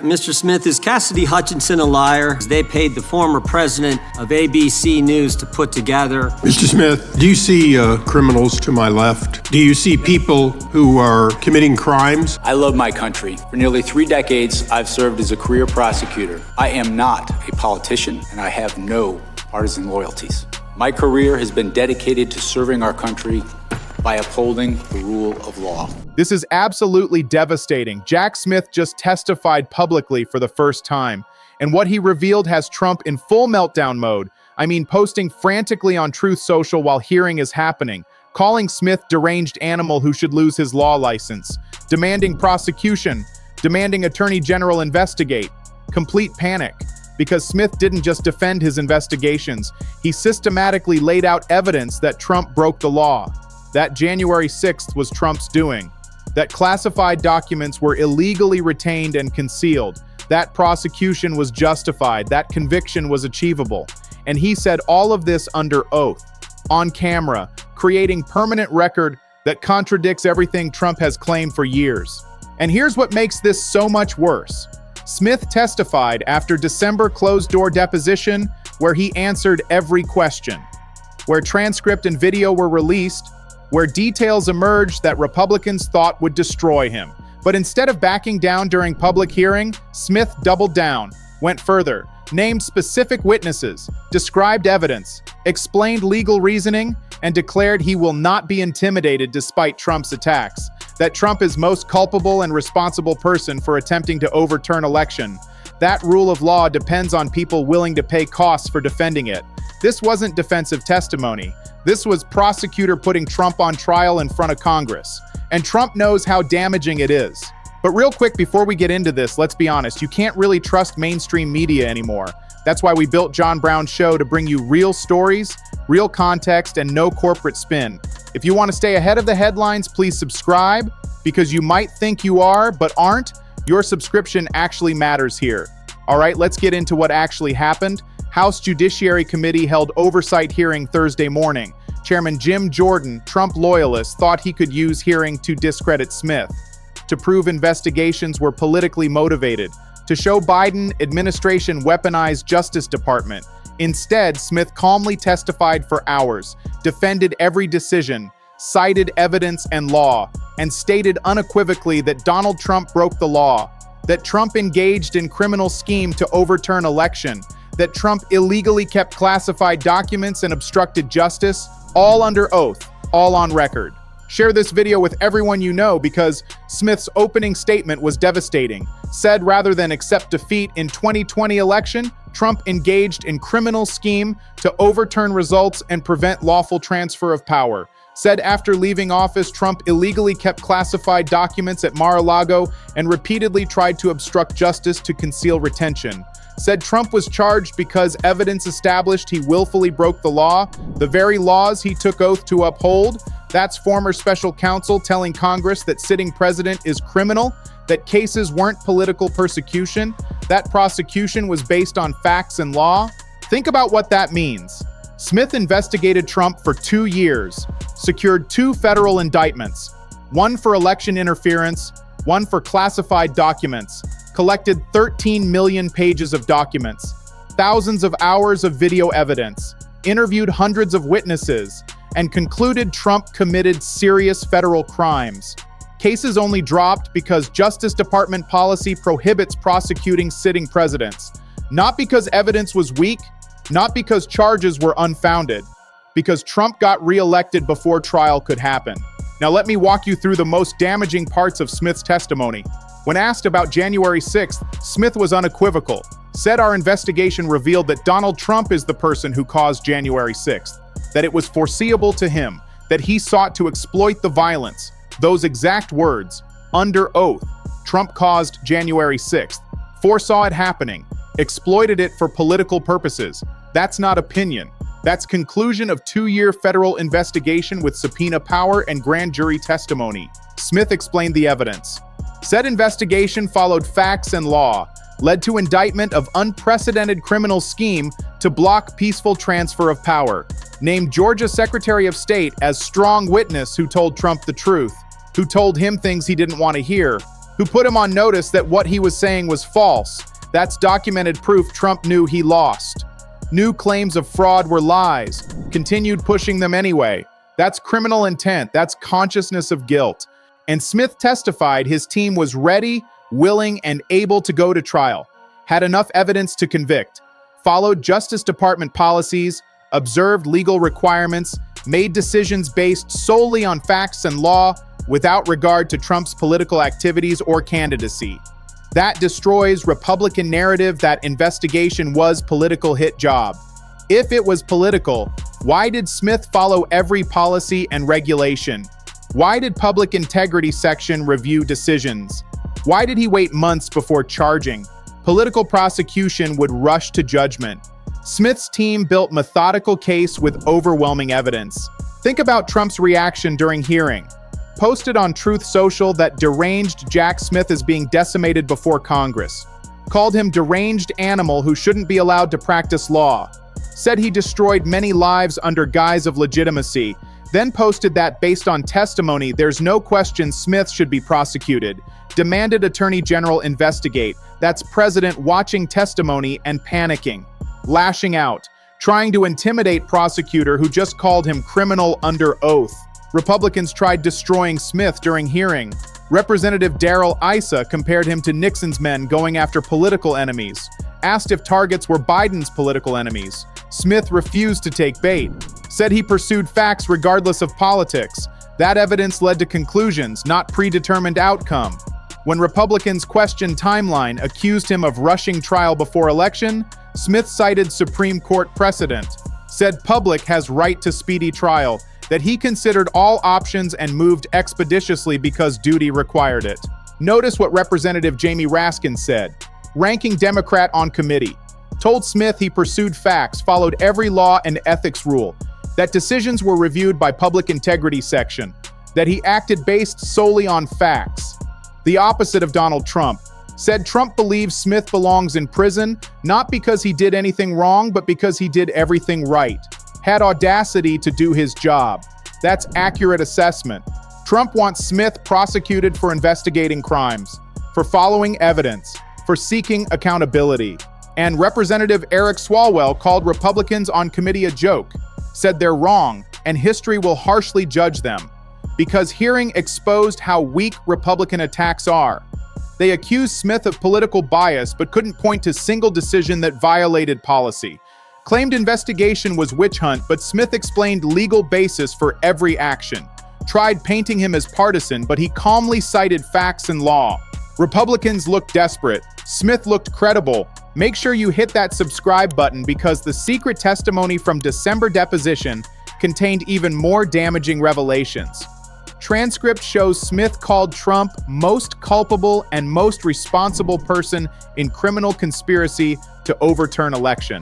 Mr. Smith, is Cassidy Hutchinson a liar? They paid the former president of ABC News to put together. Mr. Smith, do you see criminals to my left? Do you see people who are committing crimes? I love my country. For nearly 3 decades, I've served as a career prosecutor. I am not a politician, and I have no partisan loyalties. My career has been dedicated to serving our country by upholding the rule of law. This is absolutely devastating. Jack Smith just testified publicly for the first time, and what he revealed has Trump in full meltdown mode. I mean, posting frantically on Truth Social while hearing is happening, calling Smith deranged animal who should lose his law license, demanding prosecution, demanding Attorney General investigate. Complete panic. Because Smith didn't just defend his investigations, he systematically laid out evidence that Trump broke the law. That January 6th was Trump's doing. That classified documents were illegally retained and concealed. That prosecution was justified. That conviction was achievable. And he said all of this under oath, on camera, creating permanent record that contradicts everything Trump has claimed for years. And here's what makes this so much worse. Smith testified after December closed-door deposition where he answered every question, where transcript and video were released, where details emerged that Republicans thought would destroy him. But instead of backing down during public hearing, Smith doubled down, went further, named specific witnesses, described evidence, explained legal reasoning, and declared he will not be intimidated despite Trump's attacks, that Trump is most culpable and responsible person for attempting to overturn election. That rule of law depends on people willing to pay costs for defending it. This wasn't defensive testimony. This was prosecutor putting Trump on trial in front of Congress. And Trump knows how damaging it is. But real quick, before we get into this, let's be honest, you can't really trust mainstream media anymore. That's why we built John Brown's show to bring you real stories, real context, and no corporate spin. If you want to stay ahead of the headlines, please subscribe, because you might think you are, but aren't. Your subscription actually matters here. All right, let's get into what actually happened. House Judiciary Committee held oversight hearing Thursday morning. Chairman Jim Jordan, Trump loyalist, thought he could use hearing to discredit Smith, to prove investigations were politically motivated, to show Biden administration weaponized Justice Department. Instead, Smith calmly testified for hours, defended every decision, cited evidence and law, and stated unequivocally that Donald Trump broke the law, that Trump engaged in criminal scheme to overturn election, that Trump illegally kept classified documents and obstructed justice, all under oath, all on record. Share this video with everyone you know because Smith's opening statement was devastating. Said rather than accept defeat in 2020 election, Trump engaged in criminal scheme to overturn results and prevent lawful transfer of power. Said after leaving office, Trump illegally kept classified documents at Mar-a-Lago and repeatedly tried to obstruct justice to conceal retention. Said Trump was charged because evidence established he willfully broke the law, the very laws he took oath to uphold. That's former special counsel telling Congress that sitting president is criminal, that cases weren't political persecution, that prosecution was based on facts and law. Think about what that means. Smith investigated Trump for 2 years, secured 2 federal indictments, one for election interference, one for classified documents, collected 13 million pages of documents, thousands of hours of video evidence, interviewed hundreds of witnesses, and concluded Trump committed serious federal crimes. Cases only dropped because Justice Department policy prohibits prosecuting sitting presidents. Not because evidence was weak, not because charges were unfounded, because Trump got reelected before trial could happen. Now let me walk you through the most damaging parts of Smith's testimony. When asked about January 6th, Smith was unequivocal, said our investigation revealed that Donald Trump is the person who caused January 6th, that it was foreseeable to him, that he sought to exploit the violence. Those exact words, under oath, Trump caused January 6th, foresaw it happening, exploited it for political purposes. That's not opinion. That's conclusion of 2-year federal investigation with subpoena power and grand jury testimony. Smith explained the evidence. Said investigation followed facts and law, led to indictment of unprecedented criminal scheme to block peaceful transfer of power. Named Georgia Secretary of State as strong witness who told Trump the truth, who told him things he didn't want to hear. who put him on notice that what he was saying was false. That's documented proof Trump knew he lost. New claims of fraud were lies, continued pushing them anyway. That's criminal intent, that's consciousness of guilt. And Smith testified his team was ready, willing, and able to go to trial, had enough evidence to convict, followed Justice Department policies, observed legal requirements, made decisions based solely on facts and law without regard to Trump's political activities or candidacy. That destroys Republican narrative that investigation was political hit job. If it was political, why did Smith follow every policy and regulation? Why did Public Integrity Section review decisions? Why did he wait months before charging? Political prosecution would rush to judgment. Smith's team built methodical case with overwhelming evidence. Think about Trump's reaction during hearing. Posted on Truth Social that deranged Jack Smith is being decimated before Congress. Called him deranged animal who shouldn't be allowed to practice law. Said he destroyed many lives under guise of legitimacy. Then posted that based on testimony, there's no question Smith should be prosecuted. Demanded Attorney General investigate. That's President watching testimony and panicking. Lashing out. Trying to intimidate prosecutor who just called him criminal under oath. Republicans tried destroying Smith during hearing. Representative Darrell Issa compared him to Nixon's men going after political enemies. Asked if targets were Biden's political enemies. Smith refused to take bait. Said he pursued facts regardless of politics. That evidence led to conclusions, not predetermined outcome. When Republicans questioned timeline, accused him of rushing trial before election, Smith cited Supreme Court precedent. Said public has right to speedy trial, that he considered all options and moved expeditiously because duty required it. Notice what Representative Jamie Raskin said. Ranking Democrat on committee. Told Smith he pursued facts, followed every law and ethics rule, that decisions were reviewed by Public Integrity Section, that he acted based solely on facts. The opposite of Donald Trump. Said Trump believes Smith belongs in prison, not because he did anything wrong, but because he did everything right. Had audacity to do his job. That's accurate assessment. Trump wants Smith prosecuted for investigating crimes, for following evidence, for seeking accountability. And Representative Eric Swalwell called Republicans on committee a joke, said they're wrong, and history will harshly judge them. Because hearing exposed how weak Republican attacks are. They accused Smith of political bias but couldn't point to a single decision that violated policy. Claimed investigation was witch hunt, but Smith explained legal basis for every action. Tried painting him as partisan, but he calmly cited facts and law. Republicans looked desperate. Smith looked credible. Make sure you hit that subscribe button because the secret testimony from December deposition contained even more damaging revelations. Transcript shows Smith called Trump most culpable and most responsible person in criminal conspiracy to overturn election.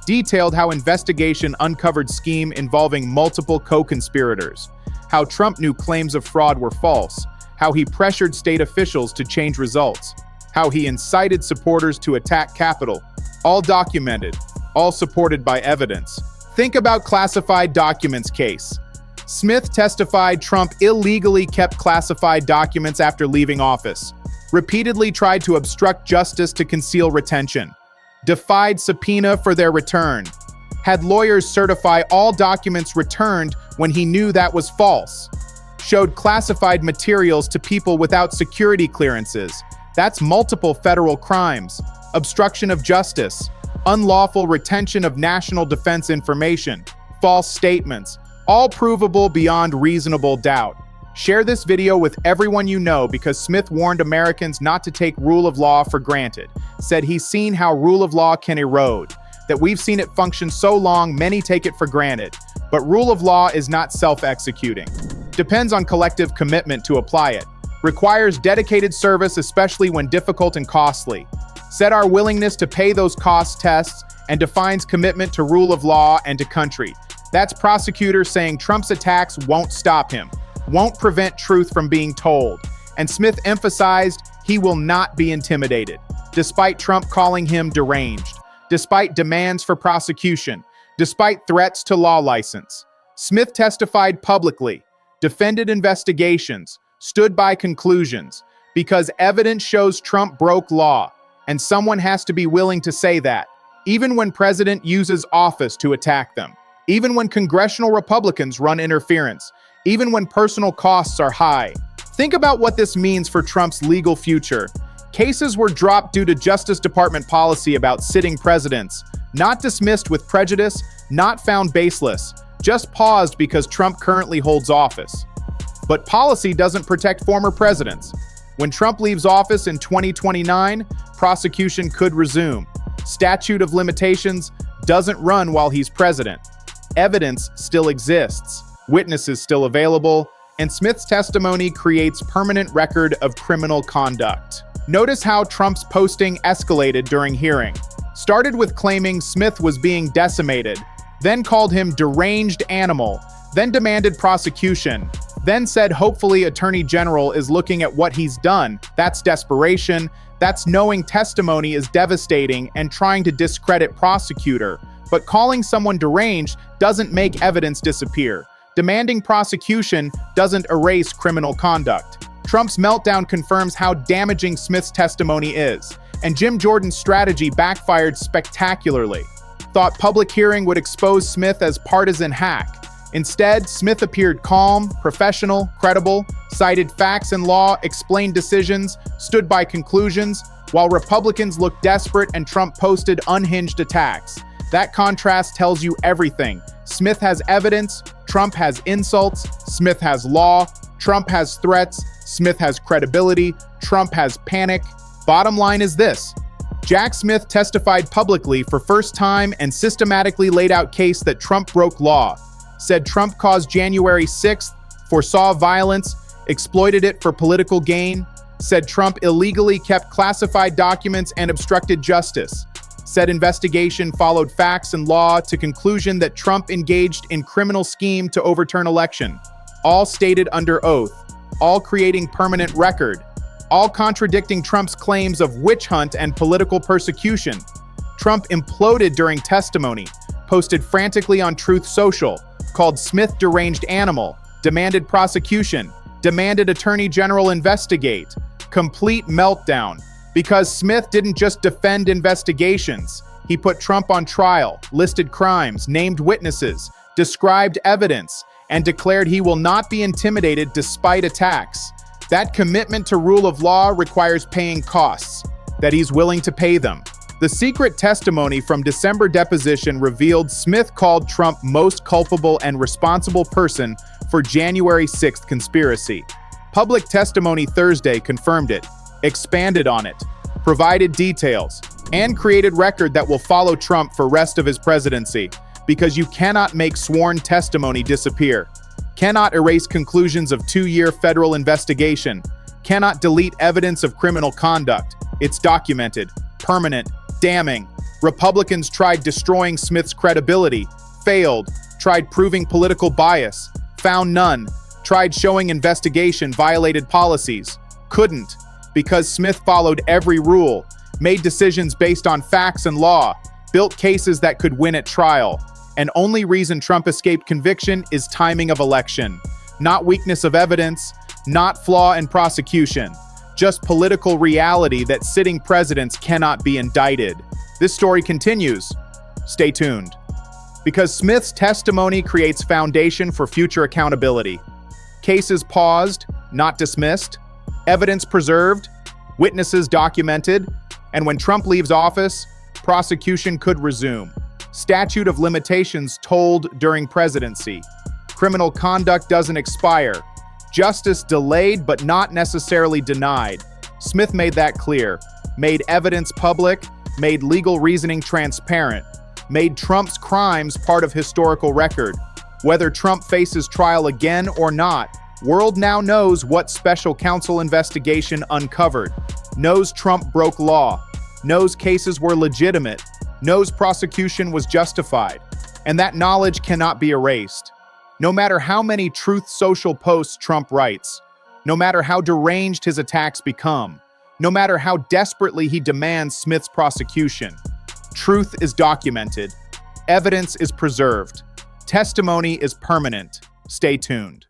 Detailed how investigation uncovered scheme involving multiple co-conspirators, how Trump knew claims of fraud were false, how he pressured state officials to change results, how he incited supporters to attack Capitol, all documented, all supported by evidence. Think about classified documents case. Smith testified Trump illegally kept classified documents after leaving office, repeatedly tried to obstruct justice to conceal retention, defied subpoena for their return, had lawyers certify all documents returned when he knew that was false, showed classified materials to people without security clearances. That's multiple federal crimes, obstruction of justice, unlawful retention of national defense information, false statements, all provable beyond reasonable doubt. Share this video with everyone you know because Smith warned Americans not to take rule of law for granted. Said he's seen how rule of law can erode, that we've seen it function so long many take it for granted. But rule of law is not self-executing. Depends on collective commitment to apply it. Requires dedicated service, especially when difficult and costly. Said our willingness to pay those cost tests and defines commitment to rule of law and to country. That's prosecutors saying Trump's attacks won't stop him, won't prevent truth from being told. And Smith emphasized he will not be intimidated, despite Trump calling him deranged, despite demands for prosecution, despite threats to law license. Smith testified publicly, defended investigations, stood by conclusions, Because evidence shows Trump broke law, and someone has to be willing to say that, even when president uses office to attack them, even when congressional Republicans run interference, even when personal costs are high. Think about what this means for Trump's legal future. Cases were dropped due to Justice Department policy about sitting presidents, not dismissed with prejudice, not found baseless, just paused because Trump currently holds office. But policy doesn't protect former presidents. When Trump leaves office in 2029, prosecution could resume. Statute of limitations doesn't run while he's president. Evidence still exists, witnesses still available, and Smith's testimony creates permanent record of criminal conduct. Notice how Trump's posting escalated during hearing. Started with claiming Smith was being decimated, then called him deranged animal, then demanded prosecution, then said hopefully Attorney General is looking at what he's done. That's desperation. That's knowing testimony is devastating and trying to discredit prosecutor. But calling someone deranged doesn't make evidence disappear. Demanding prosecution doesn't erase criminal conduct. Trump's meltdown confirms how damaging Smith's testimony is, and Jim Jordan's strategy backfired spectacularly. Thought public hearing would expose Smith as partisan hack. Instead, Smith appeared calm, professional, credible, cited facts and law, explained decisions, stood by conclusions, while Republicans looked desperate and Trump posted unhinged attacks. That contrast tells you everything. Smith has evidence, Trump has insults, Smith has law, Trump has threats, Smith has credibility, Trump has panic. Bottom line is this: Jack Smith testified publicly for first time and systematically laid out case that Trump broke law, said Trump caused January 6th, foresaw violence, exploited it for political gain, said Trump illegally kept classified documents and obstructed justice, said investigation followed facts and law to conclusion that Trump engaged in criminal scheme to overturn election, all stated under oath, all creating permanent record, all contradicting Trump's claims of witch hunt and political persecution. Trump imploded during testimony, posted frantically on Truth Social, called Smith deranged animal, demanded prosecution, demanded Attorney General investigate. Complete meltdown. Because Smith didn't just defend investigations, he put Trump on trial, listed crimes, named witnesses, described evidence, and declared he will not be intimidated despite attacks. That commitment to rule of law requires paying costs, that he's willing to pay them. The secret testimony from December deposition revealed Smith called Trump most culpable and responsible person for January 6th conspiracy. Public testimony Thursday confirmed it, expanded on it, provided details, and created record that will follow Trump for rest of his presidency, because you cannot make sworn testimony disappear, cannot erase conclusions of 2-year federal investigation, cannot delete evidence of criminal conduct. It's documented, permanent, damning. Republicans tried destroying Smith's credibility, failed, tried proving political bias, found none, tried showing investigation violated policies, couldn't, because Smith followed every rule, made decisions based on facts and law, built cases that could win at trial. And only reason Trump escaped conviction is timing of election, not weakness of evidence, not flaw in prosecution, just political reality that sitting presidents cannot be indicted. This story continues. Stay tuned. Because Smith's testimony creates foundation for future accountability. Cases paused, not dismissed, evidence preserved, witnesses documented, and when Trump leaves office, prosecution could resume. Statute of limitations told during presidency. Criminal conduct doesn't expire. Justice delayed but not necessarily denied. Smith made that clear, made evidence public, made legal reasoning transparent, made Trump's crimes part of historical record. Whether Trump faces trial again or not, world now knows what special counsel investigation uncovered, knows Trump broke law, knows cases were legitimate, knows prosecution was justified, and that knowledge cannot be erased. No matter how many Truth Social posts Trump writes, no matter how deranged his attacks become, no matter how desperately he demands Smith's prosecution, truth is documented, evidence is preserved, testimony is permanent. Stay tuned.